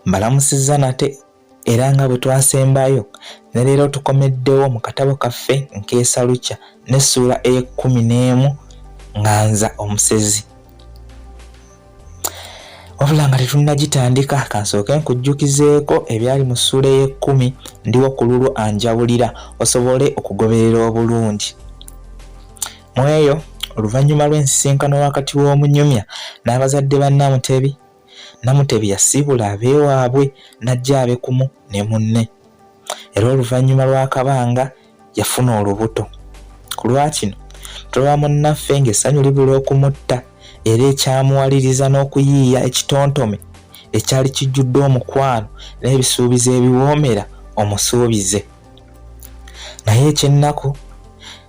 Mbalamusizza nate era nga bwe twasembayo ne leero tukomeddewo mu katabo kaffe Nkeesa Lukya n'essuula e11 Nganza omusezi. Wabula nga tetunnagitandika kansooke nkujjukizeeko ebyali mu ssuula e10 ndiwo ku lulwo anjawulira osobole okugoberera obulungi. Mu eyo oluvannyuma lw'ensisinkano wakati w'omunyumya n'abazadde ba Namutebi yasiibula abeewaabwe n'ajja abekumu ne munne. Era oluvannyuma lw'akabanga yafuna olubuto. Ku lwakino tulaba munnaffe ng'essanyu libula okumutta era ekyamuwaliriza n'okuyiiya ekitontome ekyali kijjudde omukwano n'ebisuubizo ebiwoomera omusuubize. Naye ekyennaku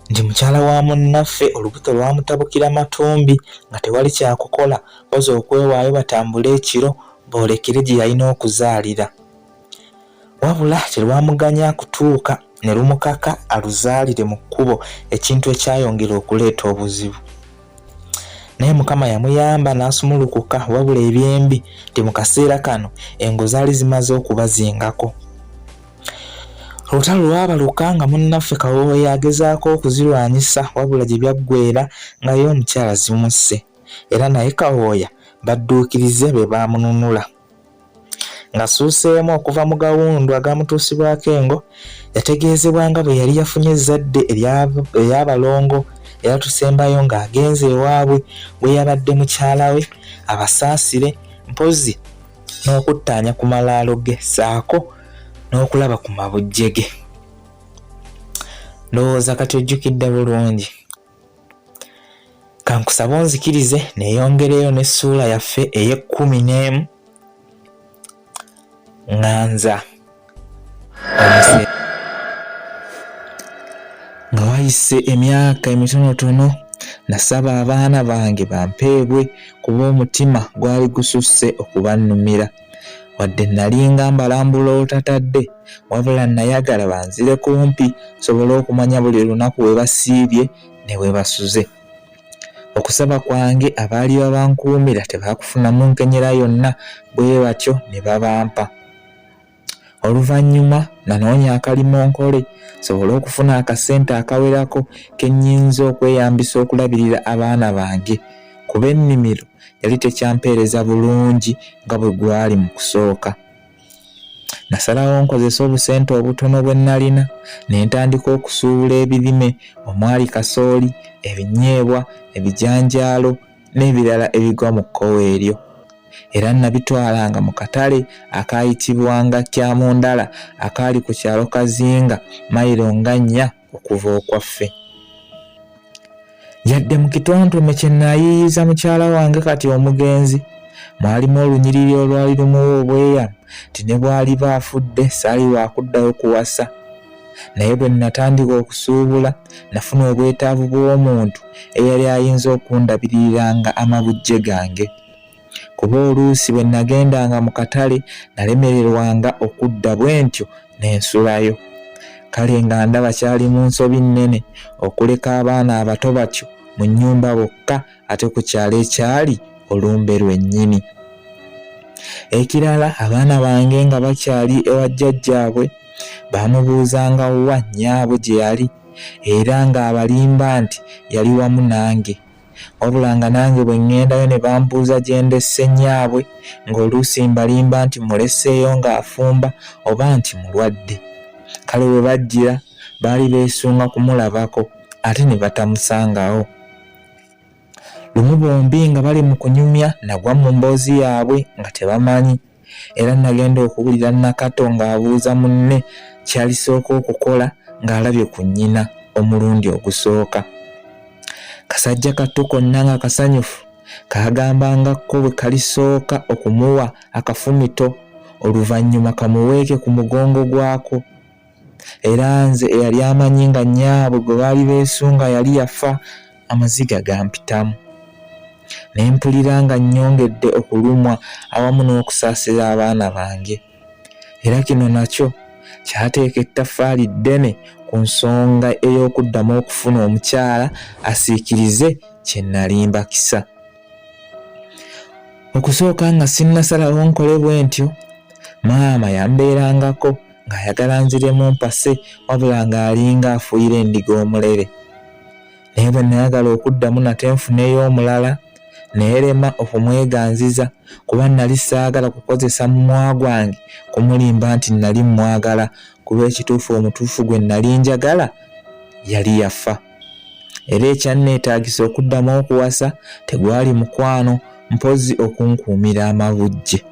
nti mukyala wa munnaffe olubuto lwamutabukira matumbi nga tewali kyakukola mpozi okwewaayo batambule ekiro boolekere gye yalina okuzaalira. Wabula terwamuganya kutuuka ne lumukaka aluzaalire mu kkubo, ekintu ekyayongera okuleeta obuzibu. Naye Mukama yamuyamba n'asumulukuka, wabula ebyembi nti mu kaseera kano engo zaali zimaze okubazingako. Olutalo lwabaluka nga munnaffe Kawooya yagezaako okuzirwanyisa, wabula gye byaggweera nga ye omukyala zimusse, era naye Kawooya badduukirize be baamununula. Ng'asuuseemu okuva mu gawundu agamutuusibwako engo, yategeezebwa nga bwe yali yafunye ezzadde ery'abalongo era tusembayo ng'agenze ewaabwe bwe yabadde mukyala we abasaasire mpozi n'okuttaanya ku malaalo ge saako n'okulaba ku mabujje ge. Ndowooza kati ojjukidde bulungi. Kankusaba onzikirize neeyongereyo n'essuula yaffe e11 Nganza omusezi. Nga wayise emyaka emitonotono nasaba abaana bange bampeebwe kuba omutima gwali gususse okubannumira. Wadde nalinga mbalambula otatadde, wabula nayagala banzire kumpi sobole okumanya buli lunaku we basiibye ne we basuze. Okusaba kwange abaali babankuumira tebaakufunamu nkenyera yonna, bwe batyo ne babampa. Oluvannyuma nanoonya akalimo nkole sobole okufuna akasente akawerako ke nnyinza okweyambisa okulabirira abaana bange, kuba ennimiro yali tekyampeereza bulungi nga bwe gwali mu kusooka. Nasalawo nkozesa obusente obutono bwe nalina ne ntandika okusuubula ebirime omwali kasooli, ebinyeebwa, ebijanjaalo n'ebirala ebigwa mu kkowe eryo. Era nabitwalanga mu katale akaayitibwanga Kyamundala akaali ku kyalo Kazinga mayiro nga 4 okuva okwaffe. Yadde mu kitontome kye naayiiyiza mukyala wange kati omugenzi mwalimu olunyiriri olwali lumuwa obweyamo nti ne bwali baafudde saali wakuddayo kuwasa. Naye bwe natandika okusuubula nafuna obwetaavu bw'omuntu eyali ayinza okundabiriranga amabujje gange, kuba oluusi bwe nagendanga mu katale nalemererwanga okudda bwe ntyo n'ensulayo. Kale nga ndaba kyali mu nsobi nnene okuleka abaana abato batyo mu nnyumba bokka ate ku kyalo ekyali olumbe lwennyini. Ekirala, abaana bange nga bakyali ewa jjajjaabwe baamubuuzanga wa nnyaabwe gye yali era ng'abalimba nti yali wamu nange. Wabula nga nange bwe ŋŋendayo ne bambuuza gye ndesse nnyaabwe ng'oluusi mbalimba nti muleseeyo ng'afumba oba nti mulwadde. Kale bwe bajjira baali beesunga kumulabako ate ne batamusangawo. Lumu bombi nga bali mu kunyumya nagwa mu mboozi yaabwe nga tebamanyi, era nagenda okuwulira Nakato ng'abuuza munne kyalisooka okukola ng'alabye ku nnyina omulundi ogusooka. Kasajja kattu konna nga kasanyufu kaagambangako bwe kalisooka okumuwa akafumito oluvannyuma kamuweeke ku mugongo gwako. era nze eyali amanyi nga nnyabwe gwe baali beesunga yali yafa, amaziga gampitamu. Ne mpulira nga nnyongedde okulumwa awamu n'okusaasira abaana bange. Era kino nakyo kyateeka ettaffaali ddene ku nsonga ey'okuddamu okufuna omukyala asiikirize kye nnali mbakisa. Okusooka nga sinnasalawo nkole bwe ntyo, maama yambeerangako ng'ayagala nziremu mpase wabula ng'alinga afuuyira endiga omulere. Naye bwe nayagala okuddamu nate nfuneyo omulala, neerema okumweganziza kuba nali saagala kukozesa mumwa gwange kumulimba nti nali mwagala, kuba ekituufu omutuufu gwe nali njagala yali yafa. Era ekyanneetaagisa okuddamu okuwasa tegwali mukwano, mpozi okunkuumira amabujje.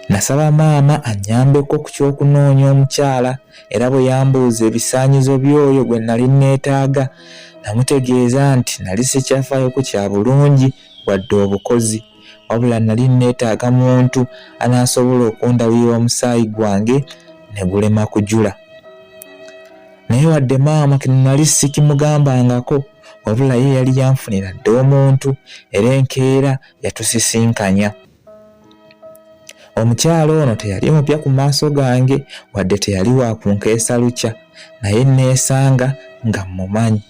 Nasaba maama annyambeko ku ky'okunoonya omukyala, era bwe yambuuza ebisaanyizo by'oyo gwe nali neetaaga, namutegeeza nti nali sikyafaayo ku kya bulungi wadde obukozi, wabula nali neetaaga muntu anaasobola okundabirira omusaayi gwange ne gulema kujula. Naye wadde maama kino nali sikimugambangako, wabula ye yali yanfunira dde omuntu, era enkeera yatusisinkanya. Omukyala ono teyali mupya ku maaso gange wadde teyali wa kunkeesa lukya, naye neesanga nga mmumanyi.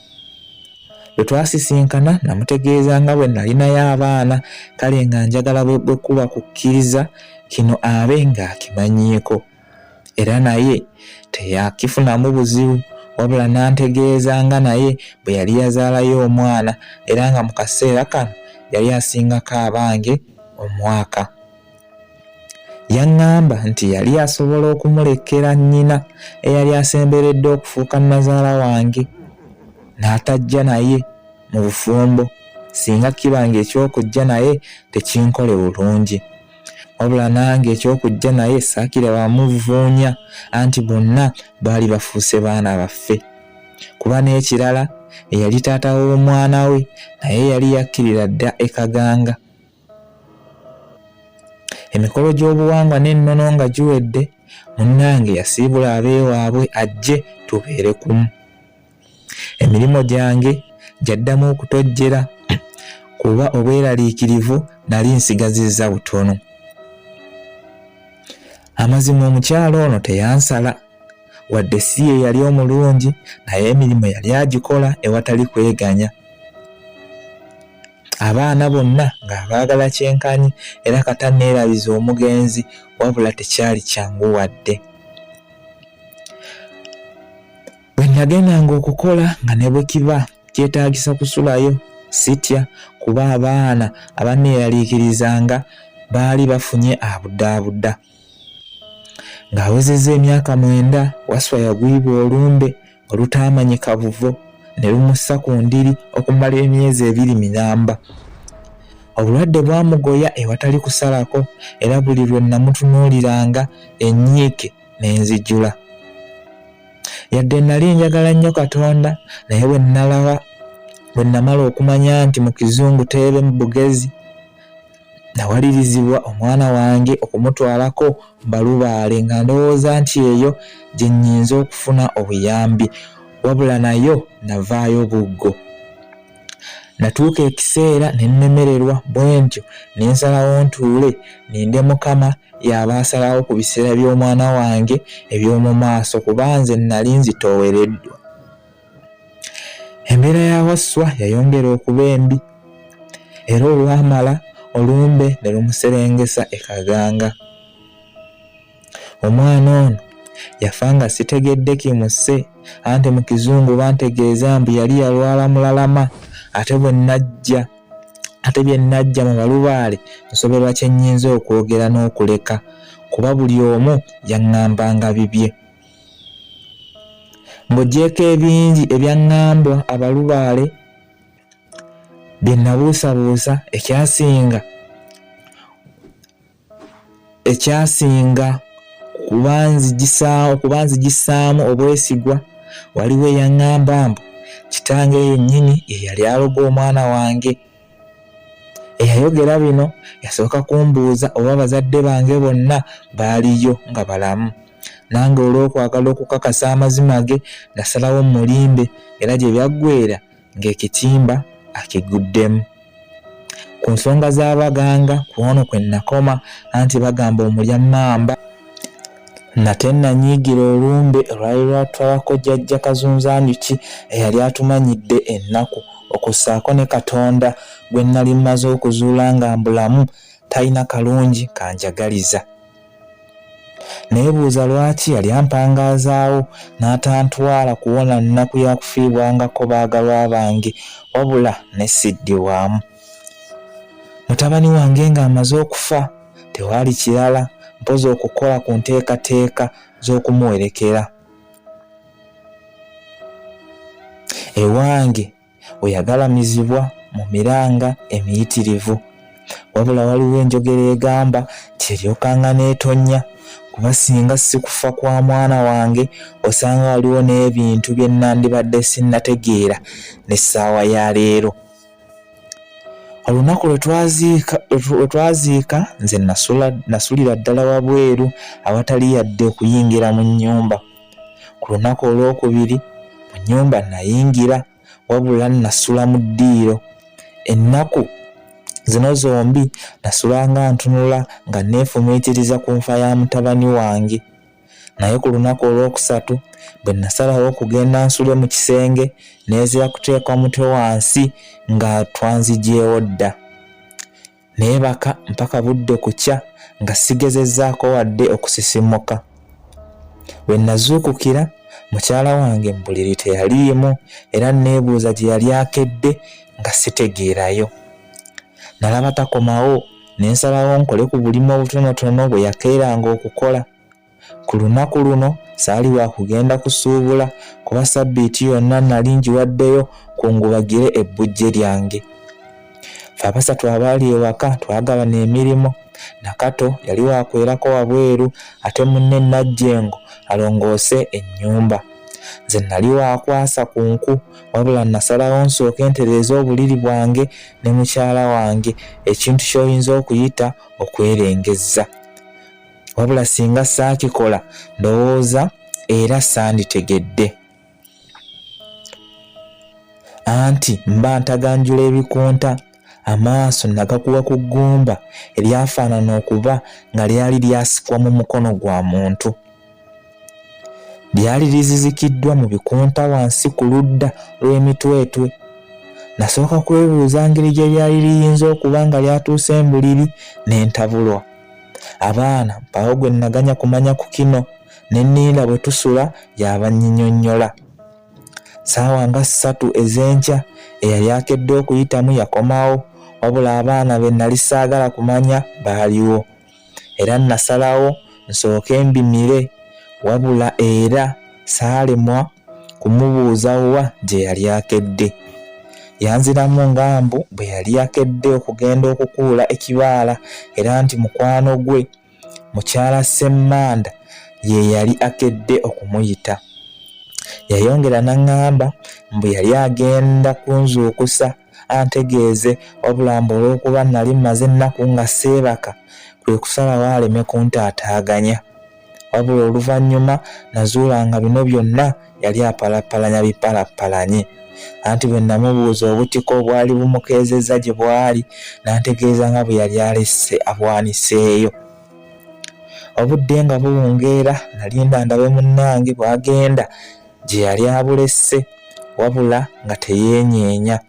Bwe twasisinkana namutegeeza nga bwe nalinayo abaana, kale nga njagala bwe kuba kukkiriza kino abe ng'akimanyiiko. Era naye teyakifunamu buzibu, wabula n'antegeeza nga naye bwe yali yazaalayo omwana, era nga mu kaseera kano yali asingako abange omwaka. Yaŋŋamba nti yali asobola okumulekera nnyina eyali asemberedde okufuuka nazaala wange, n'atajja naye mu bufumbo, singa kibanga eky'okujja naye tekinkole bulungi. Wabula nange eky'okujja naye saakira bamuvuunya, anti bonna baali bafuuse baana baffe. Kuba n'ekirala, eyali taata w'omwana we naye yali yakkirira dda e Kaganga. Emikolo gy'obuwangwa n'ennono nga giwedde, munnange yasiibula abeewaabwe ajje tubeere kumu. Emirimu gyange gyaddamu okutojjera kuba obweraliikirivu nali nsigazizza butono. Amazima omukyala ono teyansala, wadde si ye yali omulungi, naye emirimu yali agikola ewatali kweganya. Abaana bonna ng'abaagala kyenkanyi, era kata neerabiza omugenzi, wabula tekyali kyangu wadde. Bwe nagendanga okukola nga ne bwe kiba kyetaagisa kusulayo, sitya kuba abaana abanneeraliikirizanga baali bafunye abuddaabudda. Ng'awezezza emyaka 9, Waswa yagwibwa olumbe olutaamanyika buvo ne lumussa ku ndiri okumala emyezi 2 miramba. Obulwadde bwamugoya ewatali kusalako, era buli lwe namutunuuliranga ennyiike n'enzijula. Yadde nali njagala nnyo Katonda, naye bwe namala okumanya nti mu kizungu teebe mu bugezi, nawalirizibwa omwana wange okumutwalako Balubaale nga ndowooza nti eyo gye nnyinza okufuna obuyambi, wabula nayo navaayo buggo. Natuuka ekiseera ne nnemererwa, bwe ntyo ne nsalawo ntuule ninde Mukama y'aba asalawo ku biseera by'omwana wange eby'omu maaso, kuba nze nali nzitoowereddwa. Embeera ya Waswa yayongera okuba embi, era olwamala olumbe ne lumuserengesa e Kaganga. Omwana ono yafa nga sitegedde kimusse, anti mu kizungu bantegeeza mbu yali yalwala mulalama, ate bye najja mu Balubaale nsoberwa kye nnyinza okwogera n'okuleka, kuba buli omu yaŋŋambanga bibye. Ng'oggyeko ebingi ebyaŋŋambwa Abalubaale bye nabuusabuusa, ekyasinga okuba nzigissaamu obwesigwa, waliwo eyaŋŋamba mbu kitange yennyini ye yali aloga omwana wange. Eyayogera bino yasooka kumbuuza oba bazadde bange bonna baaliyo nga balamu. nange olw'okwagala okukakasa amazima ge nasalawo mulimbe era gye byaggweera ng'ekitimba akiguddemu. Ku nsonga z'abaganga ku ono kwe nakoma anti bagamba omulya mmamba. Nate nanyiigira olumbe olwali lwatwalako jjajja Kazunzanjuki eyali atumanyidde ennaku okussaako ne Katonda gwe nali mmaze okuzuula nga mbulamu talina kalungi kanjagaliza. Neebuuza lwaki yali ampangazaawo n'atantwala kuwona nnaku ya kufiibwangako baagalwa bange wabula ne siddibwamu. Mutabani wange ng'amaze okufa tewaali kirala mpozi okukola ku nteekateeka z'okumuwerekera. Ewange we yagalamizibwa mu miranga emiyitirivu wabula waliwo enjogera egamba kyeryokaanga n'etonnya kuba singa si kufa kwa mwana wange osanga waliwo n'ebintu bye nandibadde sinnategeera n'essaawa ya leero. Olunaku lwe twaziika nze nasulira ddala wabweru awatali yadde okuyingira mu nnyumba. Ku lunaku olwokubiri mu nnyumba nayingira wabula nasula mu ddiiro. Ennaku zino zombi nasulanga ntunula nga neefumiitiriza ku nfa ya mutabani wange. Naye ku lunaku olwokusatu bwe nasalawo okugenda nsule mu kisenge neezira kuteeka omutwe wansi nga twanzigyewo dda. Neebaka mpaka budde kukya nga sigezezzaako wadde okusisimuka. Bwe nazuukukira mukyala wange mu buliri teyaliimu era neebuuza gye yali akedde nga sitegeerayo. Nalaba takomawo ne nsalawo nkole ku bulimu obutonotono bwe yakeeranga okukola. Ku lunaku luno saali wa kugenda kusuubula kuba sabbiiti yonna nali ngiwaddeyo kungubagire ebbujje lyange. Ffe abasatu abaali ewaka twagabana emirimu. Nakato yali wakwerako wabweru ate munne Najjengo alongoose ennyumba. Nze nali wakwasa ku nku wabula nasalawo nsooke ntereeza obuliri bwange ne mukyala wange, ekintu ky'oyinza okuyita okwerengezza. Wabula singa saakikola ndowooza era sanditegedde. Anti mba ntaganjula ebikunta amaaso nagakuba ku ggumba eryafaanana okuba nga lyali lyasikwa mu mukono gwa muntu. Lyali lizizikiddwa mu bikunta wansi ku ludda lw'emitwetwe. Nasooka kwebuuza ngeri gye lyali liyinza okuba nga lyatuuse embuliri n'entabulwa. Abaana mpawo gwe naganya kumanya ku kino ne nninda bwe tusula yabannyinnyonnyola. Ssaawa nga 3 ez'enkya eyali akedde okuyitamu yakomawo wabula abaana be nali saagala kumanya baaliwo. Era nasalawo nsooke mbimire wabula era saalemwa kumubuuza wa gye yali akedde. Yanziramu ngambu bwe yali akedde okugenda okukuula ekibaala era nti mukwano gwe mukyala Semmanda ye yali akedde okumuyita. Yayongera n'angamba mbu yali agenda kunzuukusa antegeeze wabula mbu olw'okuba nali mmaze ennaku nga seebaka kwe kusalawo aleme kuntaataaganya. Wabula oluvannyuma nazuula nga bino byonna yali apalappalanya bipalappalanye. Anti bwe namubuuza obutiko obwali bumukeezezza gye bwali n'antegeeza nga bwe yali alesse abwaniseeyo. Obudde nga buwungeera nalinda ndabe munnange bw'agenda gye yali abulesse wabula nga teyeenyeenya.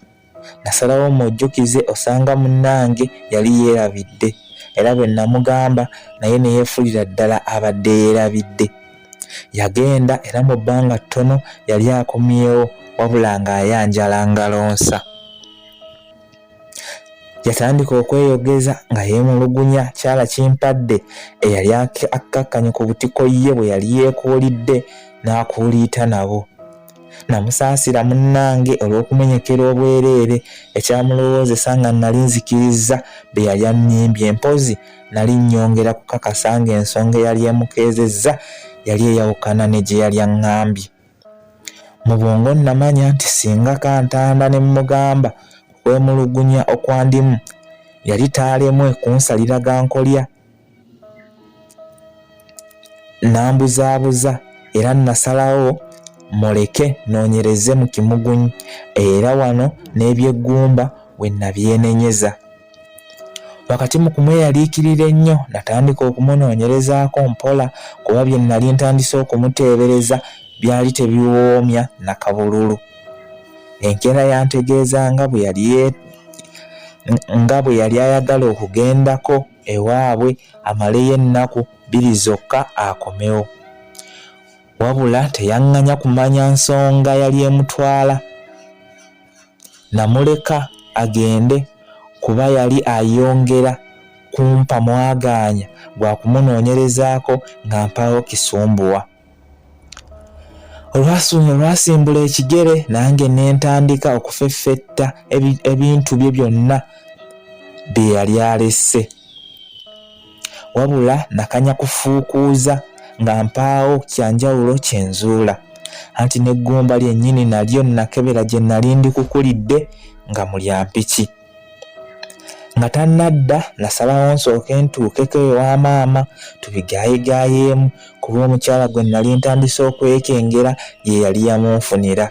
Nasalawo mujjukize osanga munnange yali yeerabidde era bwe namugamba naye ne yeefulira ddala abadde yeerabidde. Yagenda era mu bbanga ttono yali akomyewo wabula ng'ayanjala ngalonsa. Yatandika okweyogeza nga yeemulugunya kyala kimpadde eyali akkakkanye ku butiko ye bwe yali yeekuulidde n'akuuliita nabo. Namusaasira munnange olw'okumenyekera obwereere ekyamulowoozesa nga nali nzikiriza be yali annimbye mpozi nali nnyongera kukakasa ng'ensonga eyali emukeezezza yali eyawukana ne gye yali aŋŋambye. Mu bwongo namanya nti singa kantanda ne mmugamba okwemulugunya okwandimu yali taalemwe kunsalira gankolya. nambuzaabuza era nasalawo muleke noonyereze mu kimugunyu, era wano n'ebyeggumba we nabyenenyeza. Wakati mu kumweyaliikirira ennyo natandika okumunoonyerezaako mpola, kuba bye nali ntandise okumuteebereza byali tebiwoomya na kabululu. Enkeera yantegeeza nga bwe yali ayagala okugendako ewaabwe amaleyo ennaku 2 zokka akomewo, wabula teyaŋŋanya kumanya nsonga yali emutwala. Namuleka agende kuba yali ayongera kumpa mwagaanya gwa kumunoonyerezaako nga mpawo kisumbuwa. Olwasimbula ekigere nange ne ntandika okufeffetta ebintu bye byonna bye yali alesse, wabula nakanya kufuukuuza nga mpaawo kyanjawulo kyenzuula, anti n'eggumba lyennyini nalyo nakebera gye nali ndikukulidde nga mulyampiki. Nga tannadda nasalawo nsooke ntuukeko ewa maama tubigaayeegaayeemu, kuba omukyala gwe nali ntandise okwekengera ye yali yamunfunira.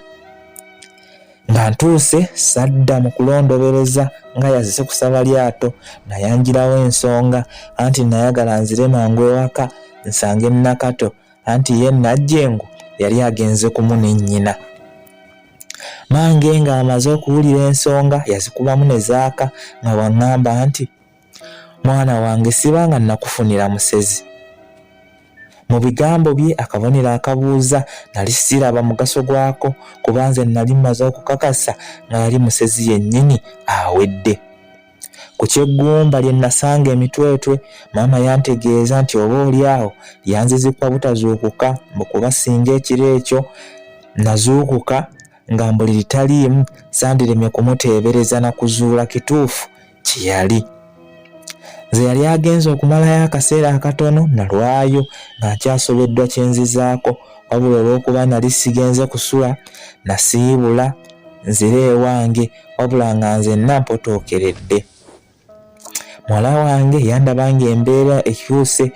Nga ntuuse sadda mu kulondobereza nga yazise kusaba lyato, nayanjirawo ensonga anti nayagala nzire mangu ewaka nsange Nakato, anti ye Najjengo yali agenze kumu ne nnyina. Mange nga amaze okuwulira ensonga yazikubamu ne zaaka nga waŋŋamba nti, mwana wange sibanga nakufunira musezi. Mu bigambo bye akabonero akabuuza nali siraba mugaso gwako, kuba nze nali mmaze okukakasa nga yali musezi yennyini awedde. Ku kyeggumba lye nasanga emitwetwe, maama yantegeeza nti oba oli awo yanzizikwa butazuukuka, kuba singa ekiro ekyo nazuukuka nga mbuli litaliimu sandiremye kumuteebereza na kuzuula kituufu kye yali. Nze yali agenze okumalayo akaseera akatono nalwayo nga nkyasobeddwa kyenzizaako, wabula olw'okuba nali sigenze kusula nasiibula nzire ewange, wabula nga nzenna mpotookeredde. Muwala wange yandaba ng'embeera ekyuse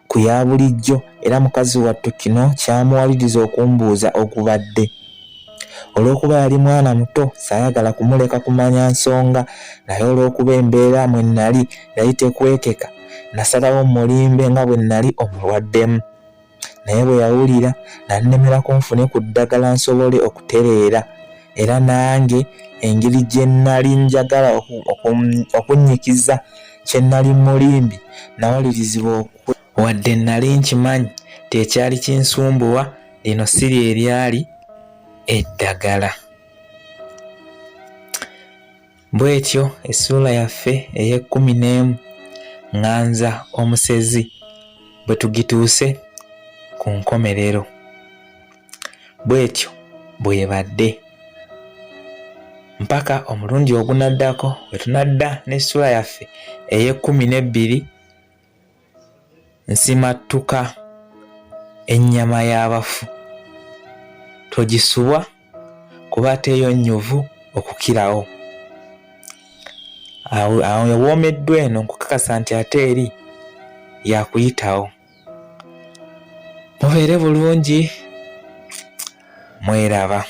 ku ya bulijjo, era mukazi wattu kino kyamuwaliriza okumbuuza ogubadde. Olw'okuba yali mwana muto saayagala kumuleka kumanya nsonga, naye olw'okuba embeera mwe nali yali tekwekeka, nasalawo mulimbe nga bwe nali omulwaddemu. Naye bwe yawulira nannemerako nfune ku ddagala nsobole okutereera, era nange engeri gye nali njagala okunnyikiza kye nali mulimbi nawalirizibwa wadde nali nkimanyi tekyali kinsumbuwa, lino si lye lyali eddagala. Bwetyo essuula yaffe ey'e11 ŋŋanza omusezi bwe tugituuse ku nkomerero. Bwetyo bwebadde mpaka omulundi ogunaddako bwe tunadda n'essuula yaffe ey'e12 nsimattuka ennyama y'abafu. Togisubwa kuba teyo nnyuvu okukirawo. Awo ewoomeddwa eno nkukakasa nti ate eri yakuyitawo. Mubeere bulungi, mweraba.